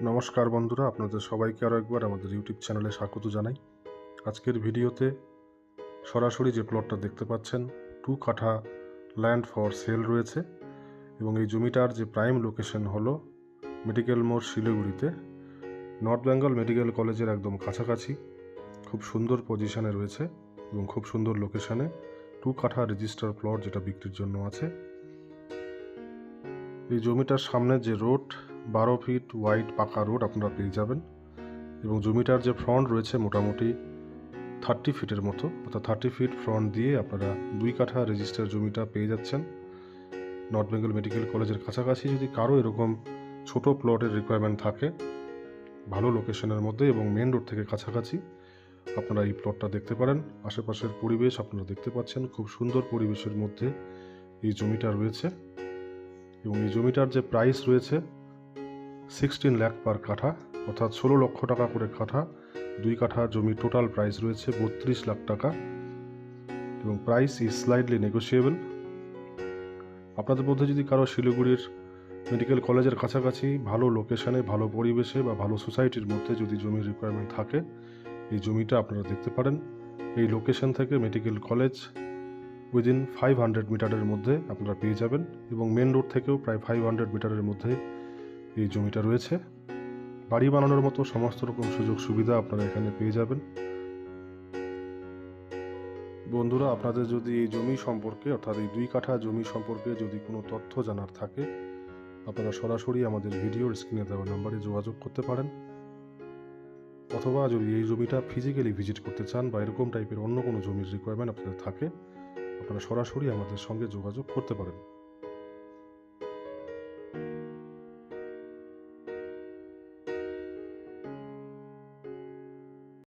নমস্কার বন্ধুরা, আপনাদের সবাইকে আরও একবার আমাদের ইউটিউব চ্যানেলে স্বাগত জানাই। আজকের ভিডিওতে সরাসরি যে প্লটটা দেখতে পাচ্ছেন 2 কাঠা ল্যান্ড ফর সেল রয়েছে এবং এই জমিটার যে প্রাইম লোকেশন হলো মেডিকেল মোড় শিলিগুড়িতে, নর্থ বেঙ্গল মেডিকেল কলেজের একদম কাছাকাছি। খুব সুন্দর পজিশনে রয়েছে এবং খুব সুন্দর লোকেশনে 2 কাঠা রেজিস্টার প্লট যেটা বিক্রির জন্য আছে। এই জমিটার সামনে যে রোড 12 ফিট ওয়াইড পাকা রোড আপনারা পেয়ে যাবেন এবং জমিটার যে ফ্রন্ট রয়েছে মোটামুটি 30 ফিটের মতো, অর্থাৎ 30 ফিট ফ্রন্ট দিয়ে আপনারা 2 কাঠা রেজিস্টার জমিটা পেয়ে যাচ্ছেন নর্থ বেঙ্গল মেডিকেল কলেজের কাছাকাছি। যদি কারো এরকম ছোট প্লটের রিকোয়ারমেন্ট থাকে ভালো লোকেশনের মধ্যে এবং মেন রোড থেকে কাছাকাছি, আপনারা এই প্লটটা দেখতে পারেন। আশেপাশের পরিবেশ আপনারা দেখতে পাচ্ছেন, খুব সুন্দর পরিবেশের মধ্যে এই জমিটা রয়েছে এবং এই জমিটার যে প্রাইস রয়েছে 16 লাখ পার কাঠা, অর্থাৎ 16 লক্ষ টাকা করে কাঠা। 2 কাঠা জমির টোটাল প্রাইস রয়েছে 32 লাখ টাকা এবং প্রাইস ইজ স্লাইডলি নেগোশিয়েবল। আপনাদের মধ্যে যদি কারো শিলিগুড়ির মেডিকেল কলেজের কাছাকাছি ভালো লোকেশনে, ভালো পরিবেশে বা ভালো সোসাইটির মধ্যে যদি জমির রিকোয়ারমেন্ট থাকে, এই জমিটা আপনারা দেখতে পারেন। এই লোকেশন থেকে মেডিকেল কলেজ উইদিন 500 মিটারের মধ্যে আপনারা পেয়ে যাবেন এবং মেন রোড থেকেও প্রায় 500 মিটারের মধ্যে এই জমিটা রয়েছে। বাড়ি বানানোর মতো সমস্ত রকম সুযোগ সুবিধা আপনারা এখানে পেয়ে যাবেন। বন্ধুরা, আপনাদের যদি এই জমি সম্পর্কে, অর্থাৎ এই 2 কাঠা জমি সম্পর্কে যদি কোনো তথ্য জানার থাকে, আপনারা সরাসরি আমাদের ভিডিওর স্ক্রিনে দেওয়া নাম্বারে যোগাযোগ করতে পারেন, অথবা যদি এই জমিটা ফিজিক্যালি ভিজিট করতে চান বা এরকম টাইপের অন্য কোনো জমির রিকোয়ারমেন্ট আপনাদের থাকে, আপনারা সরাসরি আমাদের সঙ্গে যোগাযোগ করতে পারেন।